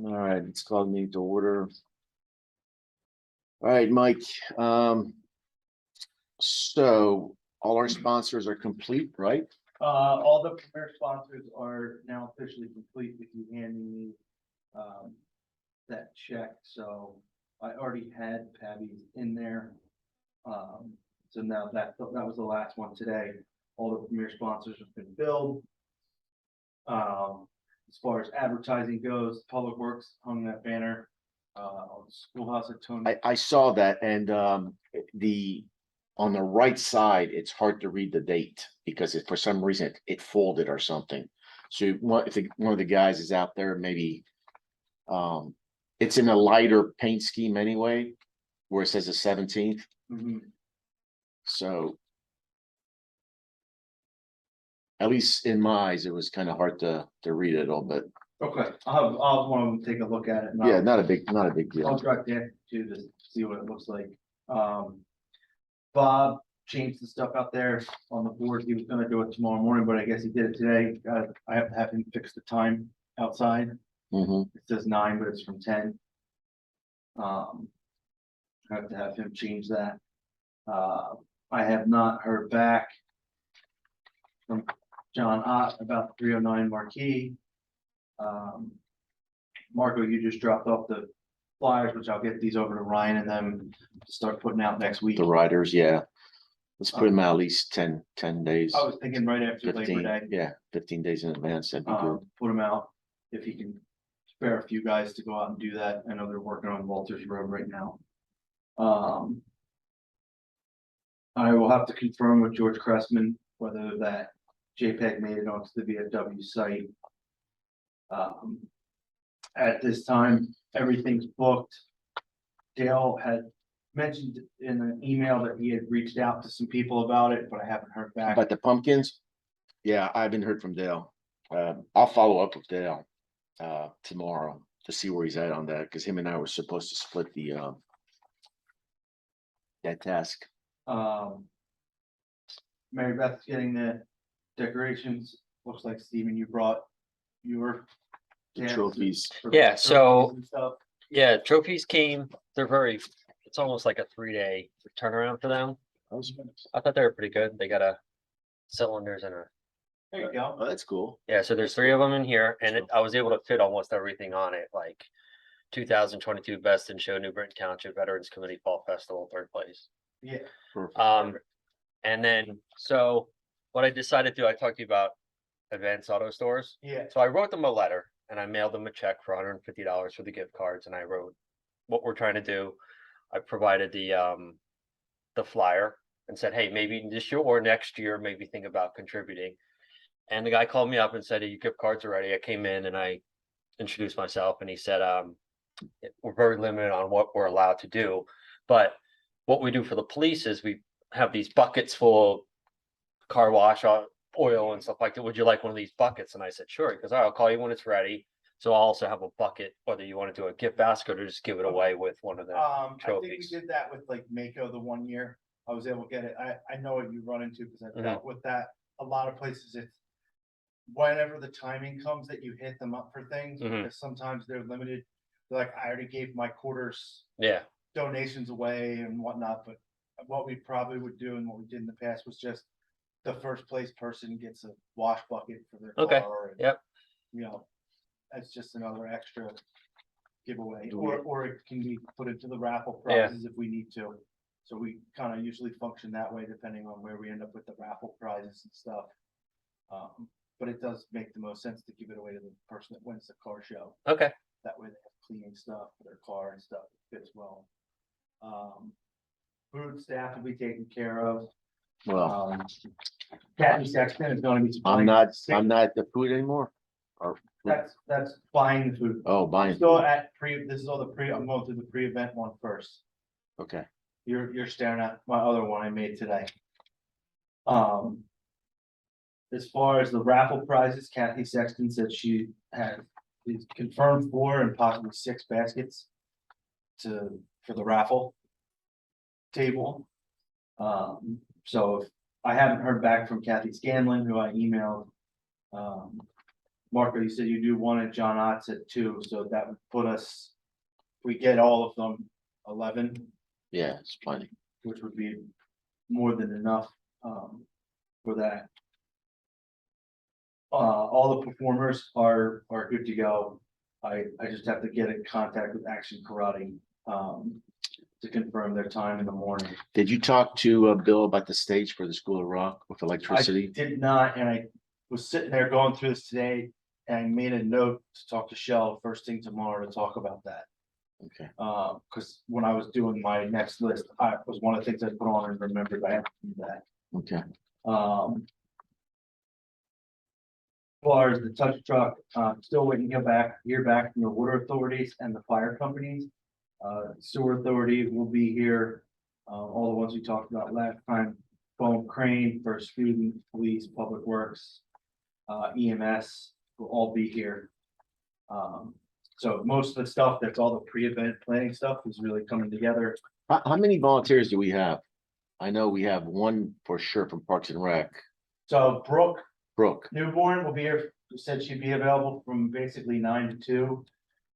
All right, let's call the meeting to order. All right, Mike. So all our sponsors are complete, right? All the premier sponsors are now officially complete with you handing me, that check, so I already had Pabby's in there. So now that was the last one today. All the premier sponsors have been billed. As far as advertising goes, Public Works hung that banner, on the schoolhouse at Tony. I saw that and on the right side, it's hard to read the date because for some reason it folded or something. So if one of the guys is out there, maybe it's in a lighter paint scheme anyway, where it says the 17th. Mhm. So at least in my eyes, it was kind of hard to read it all, but Okay, I'll want to take a look at it. And yeah, I'll- not a big I'll deal. direct Dan to see what it looks like. Bob changed the stuff out there on the board. He was gonna do it tomorrow morning, but I guess he did it today. I have to have him fix the time outside. Mhm. It says 9, but it's from 10. I have to have him change that. I have not heard back from John Ott about the 309 Marquee. Marco, you just dropped off the flyers, which I'll get these over to Ryan and then start putting out next week. The riders, yeah. Let's put them out at least 10 days. I was thinking right after Labor 15, Day. yeah, 15 days in advance, that'd be good. Put them out, if he can spare a few guys to go out and do that. I know they're working on Walters Road right now. I will have to confirm with George Cressman whether that JPEG made it onto the VFW site. At this time, everything's booked. Dale had mentioned in an email that he had reached out to some people about it, but I haven't heard back. But the pumpkins, yeah, I haven't heard from Dale. I'll follow up with Dale tomorrow to see where he's at on that, because him and I were supposed to split that task. Mary Beth's getting the decorations. Looks like Steven, you brought your The trophies. Yeah, so- and stuff. Yeah, trophies came, it's almost like a 3-day turnaround for them. I thought they were pretty good. They got cylinders and There you go. Oh, that's cool. yeah, so there's 3 of them in here and I was able to fit almost everything on it, like 2022 Best in Show New Britain Township Veterans Committee Fall Festival, 3rd place. Yeah. Perfect. And then, so what I decided to do, I talked to you about Advanced Auto Stores. Yeah. So I wrote them a letter and I mailed them a check for $150 for the gift cards and I wrote what we're trying to do. I provided the flyer and said, hey, maybe this year or next year, maybe think about contributing. And the guy called me up and said, hey, your gift cards are ready. I came in and I introduced myself and he said, we're very limited on what we're allowed to do. But what we do for the police is we have these buckets full of car wash oil and stuff like that. Would you like one of these buckets? And I said, sure. Because I'll call you when it's ready. So I'll also have a bucket, whether you want to do a gift basket or just give it away with one of the I think we trophies. did that with like Mako the one year. I was able to get it. I know what you run into because I've dealt with that. A lot of places it's whenever the timing comes that you hit them up for things, because sometimes they're limited. They're like, I already gave my quarters Yeah. donations away and whatnot, but what we probably would do and what we did in the past was just the first place person gets a wash bucket for their Okay. car. And, Yep. you know, that's just another extra giveaway, Do we- or it can be put into the raffle Yeah. prizes if we need to. So we kind of usually function that way depending on where we end up with the raffle prizes and stuff. But it does make the most sense to give it away to the person that wins the car show. Okay. That way they have cleaning stuff for their car and stuff that fits well. Food staff will be taken care of. Well, Kathy Sexton is going to be. I'm supplying not at the food anymore. Or That's buying the food. oh, buying. Still at this is all the I'm going through the pre-event one first. Okay. You're staring at my other one I made today. As far as the raffle prizes, Kathy Sexton said she is confirmed 4 and possibly 6 baskets for the raffle table. So if I haven't heard back from Kathy Scanlon, who I emailed Marco, you said you do one at John Ott's at 2, so that would put us, if we get all of them, 11, Yeah, it's plenty. which would be more than enough, for that. All the performers are good to go. I just have to get in contact with Action Karate, to confirm their time in the morning. Did you talk to Bill about the stage for the School of Rock with I electricity? did not, and I was sitting there going through this today, and I made a note to talk to Shell first thing tomorrow to talk about that. Okay, Because when I was doing my next list, I was one of the things I put on and remembered I had to do that. okay. As far as the touch truck, still waiting to hear back from the water authorities and the fire companies. Sewer authority will be here, all the ones we talked about last time, phone crane for student, police, public works. EMS will all be here. So most of the stuff, that's all the pre-event planning stuff is really coming together. How many volunteers do we have? I know we have one for sure from Parks and Rec. So Brooke, Newborn will be here, said she'd be available from basically 9 to 2.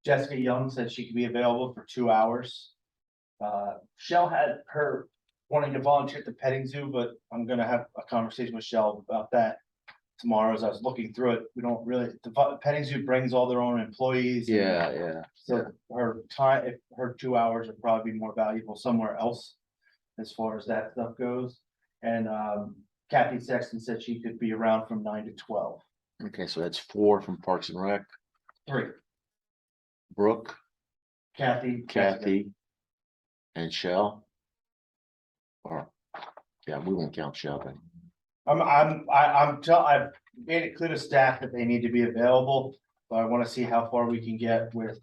Jessica Young said she could be available for 2 hours. Shell had her wanting to volunteer at the petting zoo, but I'm gonna have a conversation with Shell about that tomorrow. As I was looking through it, we don't really, the petting zoo brings all their own employees. yeah. So her time, if her 2 hours would probably be more valuable somewhere else as far as that stuff goes. And Kathy Sexton said she could be around from 9 to 12. Okay, so that's 4 from Parks and Rec. 3, Brooke, Kathy. Kathy, and Shell. Or, yeah, we won't count Shell then. I've made it clear to staff that they need to be available, but I want to see how far we can get with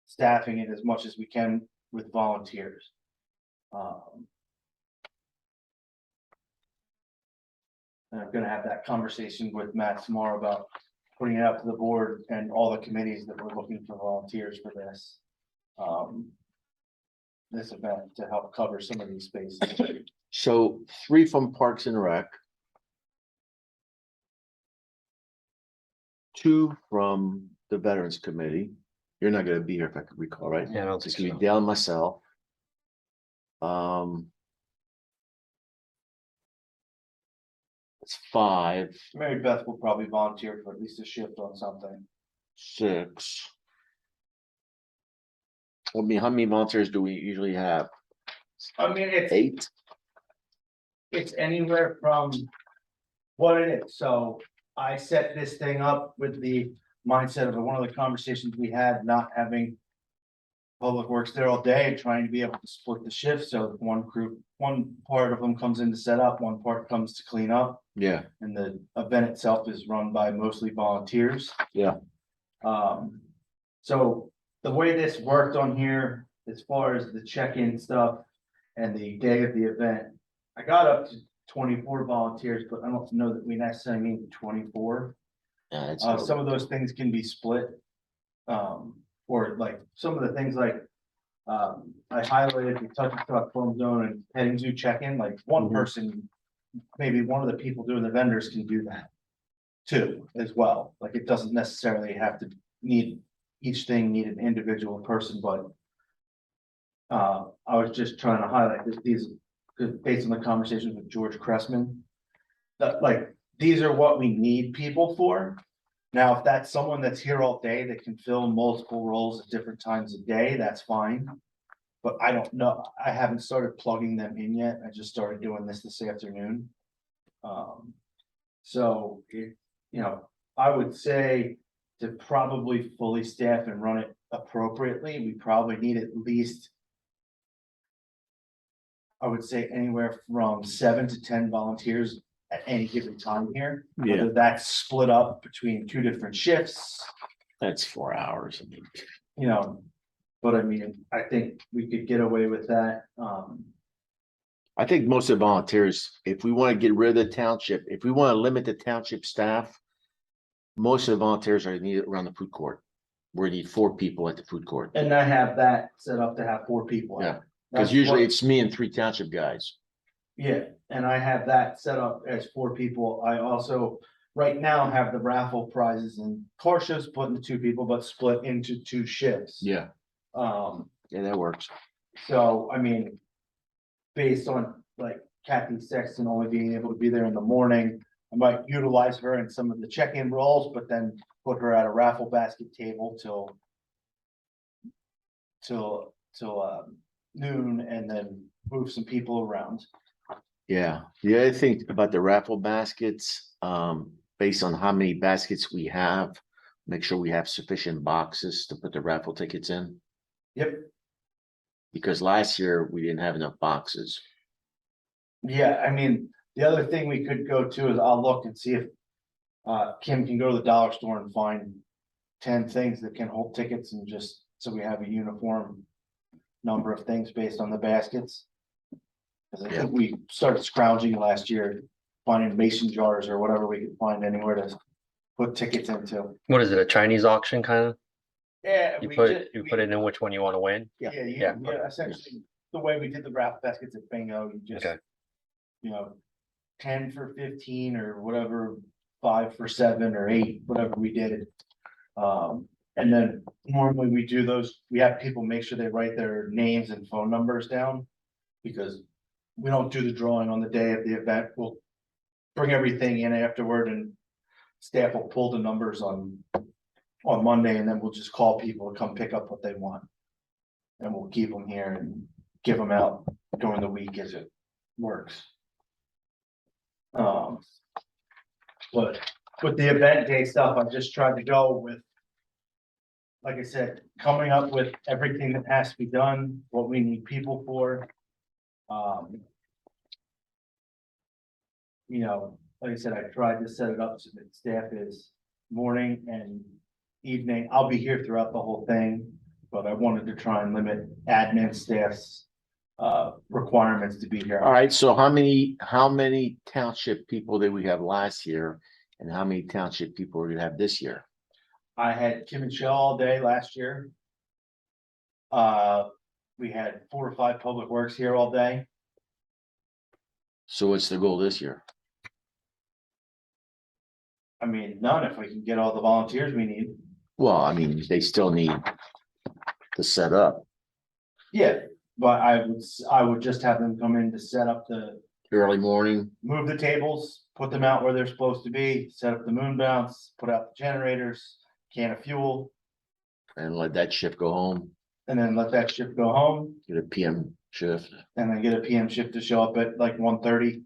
staffing it as much as we can with volunteers. And I'm gonna have that conversation with Matt tomorrow about putting it out to the board and all the committees that we're looking for volunteers for this. This event to help cover some of these spaces. So 3 from Parks and Rec. 2 from the Veterans Committee. You're not gonna be here if I could recall, right? Yeah, I don't It's think gonna so. be Dale and myself. It's 5, Mary Beth will probably volunteer for at least a shift on something. 6. I mean, how many volunteers do we usually have? I mean, 8? it's anywhere from what it is. So I set this thing up with the mindset of one of the conversations we had, not having public works there all day, trying to be able to split the shift. So one part of them comes in to set up, one part comes to clean up. Yeah, And the event itself is run by mostly volunteers. yeah. So the way this worked on here, as far as the check-in stuff and the day of the event, I got up to 24 volunteers, but I don't know that we necessarily need 24. Yeah, it's Some of those things can be split. Or like some of the things like, I highlighted the touch truck, foam zone and petting zoo check-in, like one Mhm. person, maybe one of the people doing the vendors can do that. Too, as well, like it doesn't necessarily have to need, each thing need an individual person, but. I was just trying to highlight that these, based on the conversations with George Cressman. That like, these are what we need people for. Now, if that's someone that's here all day that can fill multiple roles at different times of day, that's fine. But I don't know, I haven't started plugging them in yet, I just started doing this afternoon. So it, I would say to probably fully staff and run it appropriately, we probably need at least. I would say anywhere from 7 to 10 volunteers at any given time here. Yeah. Whether that's split up between 2 different shifts, That's 4 hours. I mean, but I mean, I think we could get away with that. I think most of the volunteers, if we want to get rid of the township, if we want to limit the township staff, most of the volunteers are needed around the food court. We need 4 people at the food court. And I have that set up to have 4 people. Yeah, because usually it's me and 3 township guys. Yeah, and I have that set up as 4 people. I also right now have the raffle prizes and car shows split into two people, but split into two shifts. Yeah, Um, yeah, that works. so, I mean, based on like Kathy Sexton only being able to be there in the morning, I might utilize her in some of the check-in roles, but then put her at a raffle basket table till noon and then move some people around. Yeah, the other thing about the raffle baskets, based on how many baskets we have, make sure we have sufficient boxes to put the raffle tickets in. Yep. Because last year we didn't have enough boxes. Yeah, I mean, the other thing we could go to is I'll look and see if Kim can go to the dollar store and find 10 things that can hold tickets and just so we have a uniform number of things based on the baskets. Cause I think we started scrounging last year, finding mason jars or whatever we could find anywhere to put tickets into. What is it, a Chinese auction kind of? Yeah. You put it in which one you want to win? Yeah, Yeah. essentially, the way we did the raffle baskets at bingo, you just, Okay. you know, 10 for 15 or whatever, 5 for 7 or 8, whatever we did. And then normally we do those, we have people make sure they write their names and phone numbers down. Because we don't do the drawing on the day of the event, we'll bring everything in afterward and staff will pull the numbers on Monday and then we'll just call people to come pick up what they want. And we'll keep them here and give them out during the week as it works. But with the event day stuff, I just tried to go with, like I said, coming up with everything that has to be done, what we need people for. You know, like I said, I tried to set it up so that staff is morning and evening. I'll be here throughout the whole thing, but I wanted to try and limit admin staff's requirements to be here. All right, so how many township people did we have last year? And how many township people are we gonna have this year? I had Kim and Shell all day last year. We had 4 or 5 public works here all day. So what's the goal this year? I mean, none if we can get all the volunteers we need. Well, I mean, they still need to set up Yeah, but I would just have them come in to set up early morning. move the tables, put them out where they're supposed to be, set up the moon bounce, put out the generators, can of fuel, And let that shift go home, and then let that shift go home, get a PM shift. and then get a PM shift to show up at like 1:30.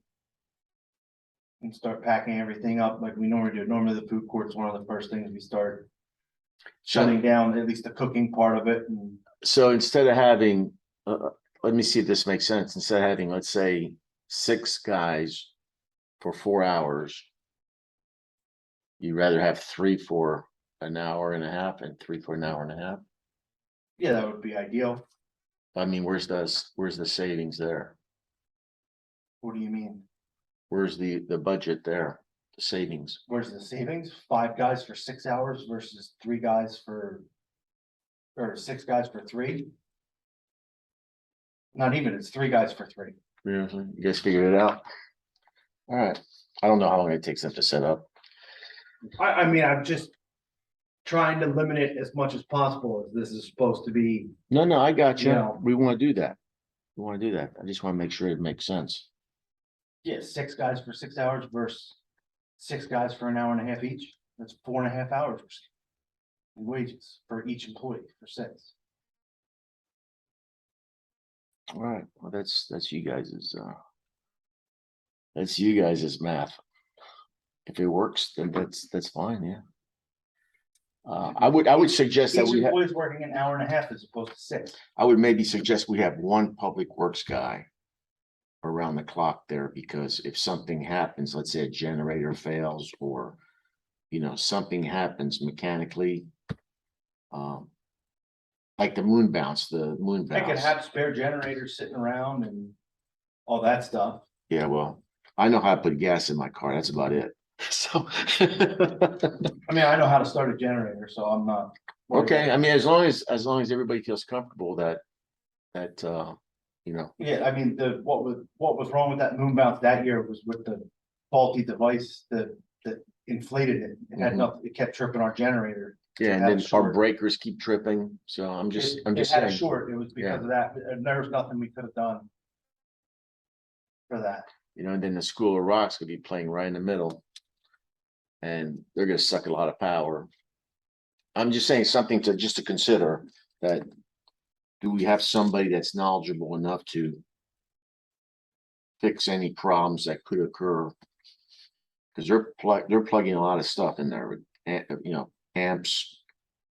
And start packing everything up like we normally do. Normally the food court's one of the first things we start shutting down, at least the cooking part of it. And So instead of having, let me see if this makes sense. Instead of having, let's say, 6 guys for 4 hours, you'd rather have 3 for an hour and a half and 3 for an hour and a half. yeah, that would be ideal. I mean, where's the savings there? What do you mean? Where's the budget there? The savings? Where's the savings? 5 guys for 6 hours versus 3 guys or 6 guys for 3? Not even, it's 3 guys for 3. Yeah, you guys figured it out? All right, I don't know how long it takes them to set up. I mean, I'm just trying to limit it as much as possible as this is supposed to be. No, I got you. Yeah. We want to do that. We want to do that. I just want to make sure it makes sense. Yeah, 6 guys for 6 hours versus 6 guys for an hour and a half each. That's 4.5 hours in wages for each employee for 6. All right, well, that's you guys' math. If it works, then that's fine, yeah. I would suggest that Each we have, employee's working an hour and a half as opposed to 6. I would maybe suggest we have one public works guy around the clock there, because if something happens, let's say a generator fails or, something happens mechanically, like the moon bounce. I could have spare generators sitting around and all that stuff. Yeah, well, I know how to put gas in my car. That's about it. So. I mean, I know how to start a generator, so I'm not. worried Okay, about I mean, as long as everybody feels comfortable that, Yeah, I mean, what was wrong with that moon bounce that year was with the faulty device that inflated it. It had Mhm. nothing, it kept tripping our generator. Yeah, and had a then our short. breakers keep tripping, so I'm It just it had a saying, short, it was because of that, and there was nothing we could have done for that. and then the School of Rock's gonna be playing right in the middle. And they're gonna suck a lot of power. I'm just saying something to consider, that do we have somebody that's knowledgeable enough to fix any problems that could occur? Because they're plugging a lot of stuff in there, with amps,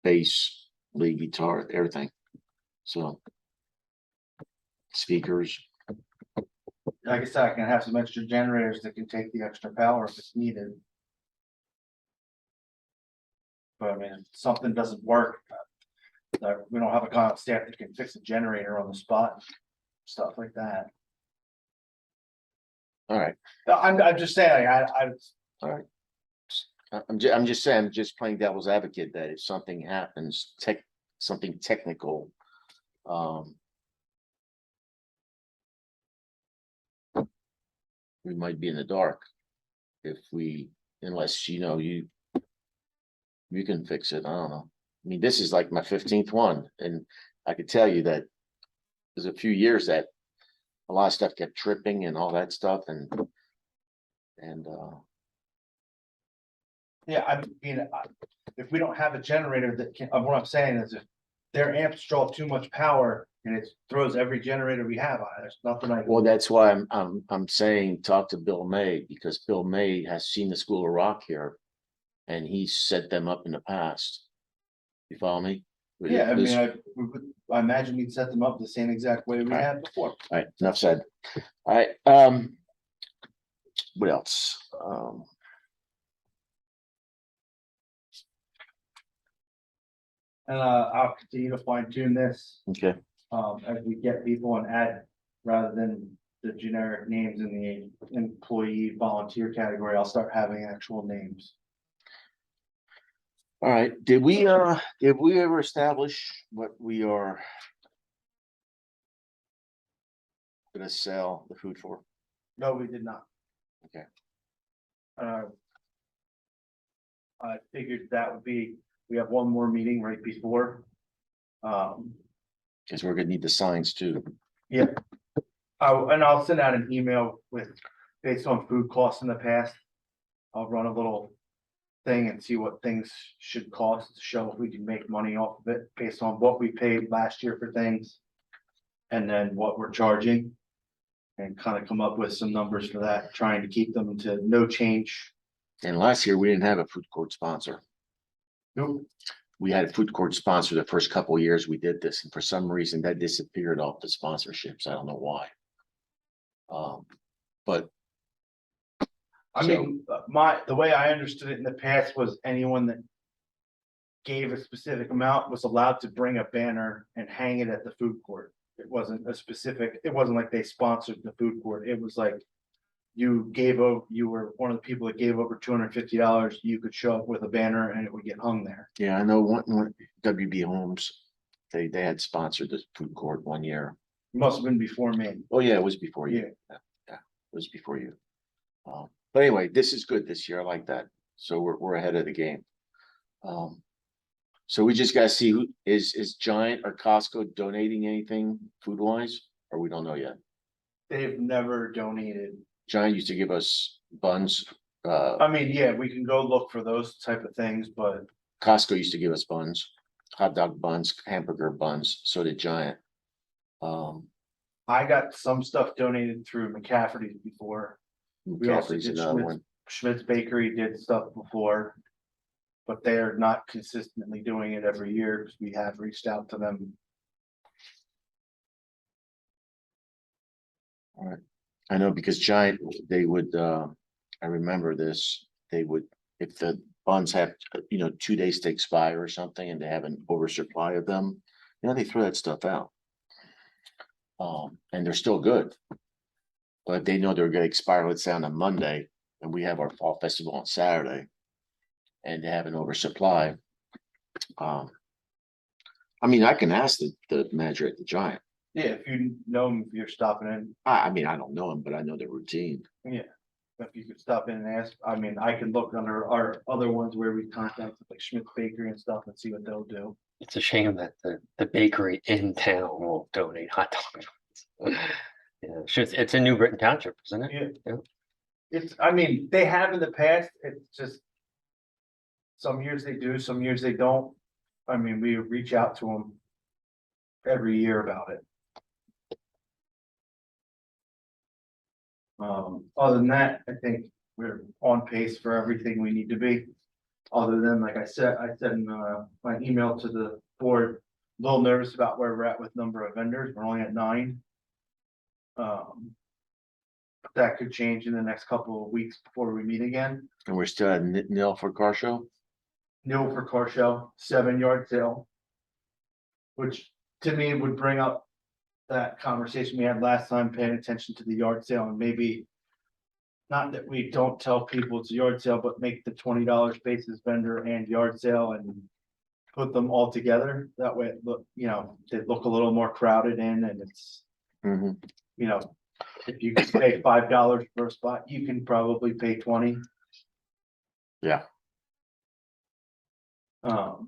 bass, lead guitar, everything. So speakers. Like I said, I can have some extra generators that can take the extra power if it's needed. But I mean, if something doesn't work, we don't have a guy on staff that can fix a generator on the spot, stuff like that. All right, I'm just saying, all right. I'm just saying, I'm just playing devil's advocate, that if something happens, something technical, we might be in the dark if unless you can fix it. I don't know. I mean, this is like my 15th one, and I could tell you that there's a few years that a lot of stuff kept tripping and all that stuff, and yeah, I mean, if we don't have a generator that can, what I'm saying is if their amps draw too much power and it throws every generator we have, there's nothing I can. well, that's why I'm saying talk to Bill May, because Bill May has seen the School of Rock here, and he's set them up in the past. You follow me? Yeah, I This- mean, I imagine we'd set them up the same exact way we Right. had before. All right, enough said. All right, what else? And I'll continue to fine tune this, Okay, as we get people and add, rather than the generic names in the employee volunteer category, I'll start having actual names. all right. Did we ever establish what we are gonna sell the food for? No, we did not. Okay. I figured that would be, we have one more meeting right before. Because we're gonna need the signs too. Yeah. And I'll send out an email with, based on food costs in the past. I'll run a little thing and see what things should cost to show if we can make money off of it based on what we paid last year for things. And then what we're charging. And kind of come up with some numbers for that, trying to keep them to no change. And last year, we didn't have a food court sponsor. Nope. We had a food court sponsor the first couple of years we did this, and for some reason that disappeared off the sponsorships. I don't know why. But I mean, the way I understood it in the past was anyone that gave a specific amount was allowed to bring a banner and hang it at the food court. It wasn't like they sponsored the food court. It was like you were one of the people that gave over $250, you could show up with a banner and it would get hung there. yeah, I know one WB Homes, they had sponsored the food court one year. It must have been before me. Oh, yeah, it was before you. Yeah, it was before you. But anyway, this is good this year. I like that. So we're ahead of the game. So we just gotta see who is Giant or Costco donating anything food wise, or we don't know yet. They've never donated. Giant used to give us buns. I mean, yeah, we can go look for those type of things, but Costco used to give us buns, hot dog buns, hamburger buns. So did Giant. I got some stuff donated through McCafferty's before. We also McCaffrey's did another one. Schmidt's Bakery did stuff before. But they are not consistently doing it every year because we have reached out to them. All right. I know because Giant, they would, I remember this, they would, if the buns have, 2 days to expire or something and they have an oversupply of them, they throw that stuff out. And they're still good. But they know they're gonna expire, let's say on a Monday, and we have our fall festival on Saturday. And they have an oversupply. I mean, I can ask the manager at the Giant. Yeah, if you know them, if you're stopping in. I mean, I don't know him, but I know the routine. Yeah. if you could stop in and ask, I mean, I can look under our other ones where we contacted like Schmidt's Bakery and stuff and see what they'll do. It's a shame that the bakery in town won't donate hot dogs. Yeah, it's in New Britain Township, isn't it? Yeah. Yeah. It's, I mean, they have in the past, it's just. Some years they do, some years they don't. I mean, we reach out to them. Every year about it. Other than that, I think we're on pace for everything we need to be. Other than, like I said in my email to the board, a little nervous about where we're at with number of vendors. We're only at 9. That could change in the next couple of weeks before we meet again. And we're still at nil for car show? No for car show, 7-yard sale. Which to me would bring up that conversation we had last time, paying attention to the yard sale and maybe. Not that we don't tell people it's a yard sale, but make the $20 spaces vendor and yard sale and. Put them all together. That way, it look, you know, they look a little more crowded in and it's, Mhm. you know. If you can pay $5 per spot, you can probably pay 20. Yeah. But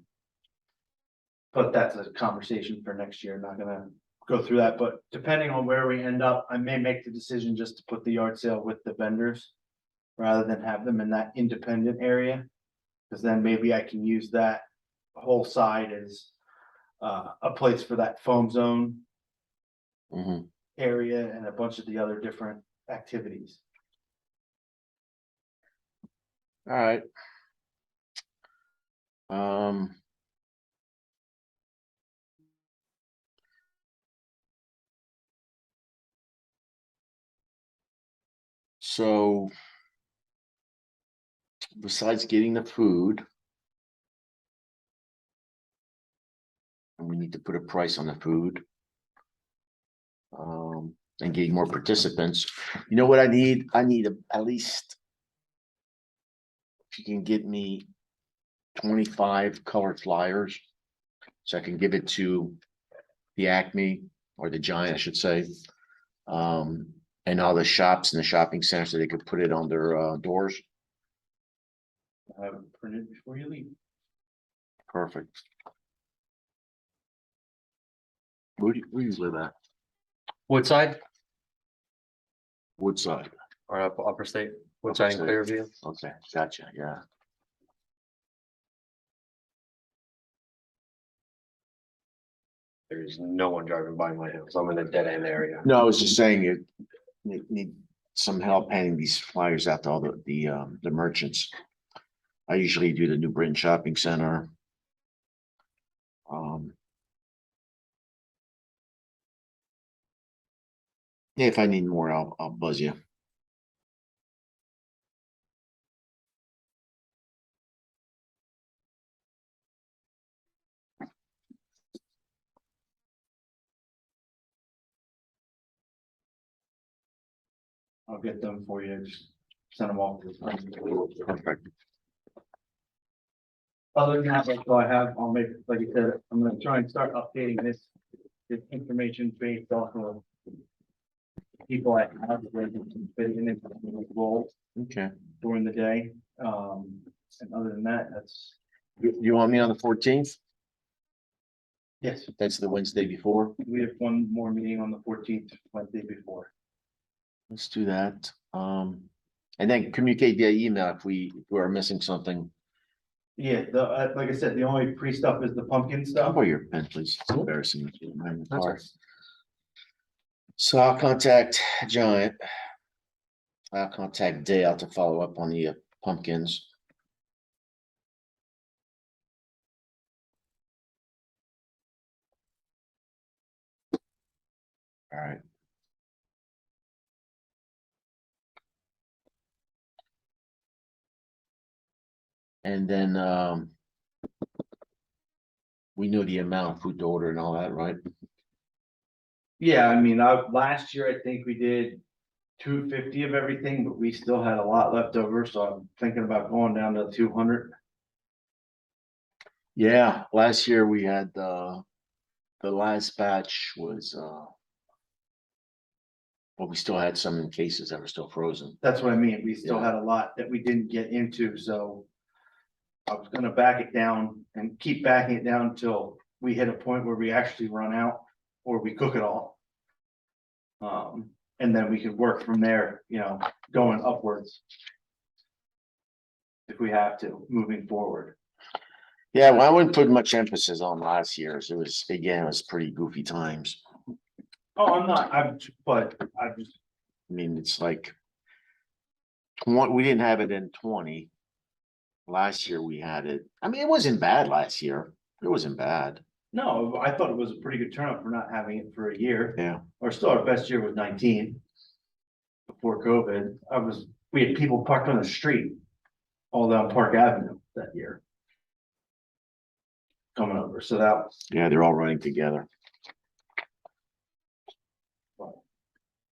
that's a conversation for next year. Not gonna go through that, but depending on where we end up, I may make the decision just to put the yard sale with the vendors. Rather than have them in that independent area. Cause then maybe I can use that whole side as a place for that foam zone Mhm. area and a bunch of the other different activities. All right. Um. So. Besides getting the food. And we need to put a price on the food. And getting more participants. You know what I need? I need at least. If you can get me 25 colored flyers. So I can give it to the Acme or the Giant, I should say. And all the shops in the shopping center so they could put it on their doors. Have it printed before you leave. Perfect. Where do you live at? Woodside Woodside. or Upper State, Woodside and Upper State. Clearview. Okay, gotcha, yeah. There's no one driving by my house. I'm in a dead end area. No, I was just saying it need some help handing these flyers out to all the merchants. I usually do the New Britain Shopping Center. Yeah, if I need more, I'll buzz you. I'll get them for you. Just send them off to the. Perfect. Other than that, that's all I have. I'll make, like I said, I'm gonna try and start updating this information based off of. People I have, where they can fit in and roles Okay. during the day. And other than that, that's, You want me on the 14th? yes, That's the Wednesday before. we have one more meeting on the 14th, Wednesday before. Let's do that. And then communicate via email if we are missing something. Yeah, like I said, the only pre-stuff is the pumpkin How stuff. about your pen, please? It's embarrassing. So I'll contact Giant. I'll contact Dale to follow up on the pumpkins. All right. And then we know the amount of food to order and all that, right? Yeah, I mean, last year, I think we did 250 of everything, but we still had a lot left over, so I'm thinking about going down to 200. Yeah, last year we had the last batch was But we still had some in cases that were still frozen. That's what I mean. We still Yeah. had a lot that we didn't get into, so. I was gonna back it down and keep backing it down until we hit a point where we actually run out or we cook it all. And then we can work from there, you know, going upwards. If we have to, moving forward. Yeah, well, I wouldn't put much emphasis on last year's. It was, again, it was pretty goofy times. Oh, I'm not, but I just, I mean, it's like. We didn't have it in 20. Last year we had it. I mean, it wasn't bad last year. It wasn't bad. no, I thought it was a pretty good turnout for not having it for a year. Yeah. Or still our best year was 19. Before COVID, we had people parked on the street. All down Park Avenue that year. Coming over, so that. Yeah, they're all running together.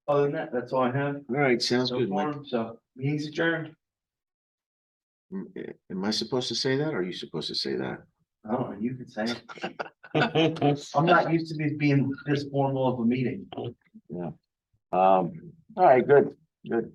Other than that, that's all I have. All right, sounds So good, Mike. far, so meeting's adjourned. Am I supposed to say that or are you supposed to say that? I don't know, you could say it. I'm not used to this being this formal of a meeting. All right, good, good.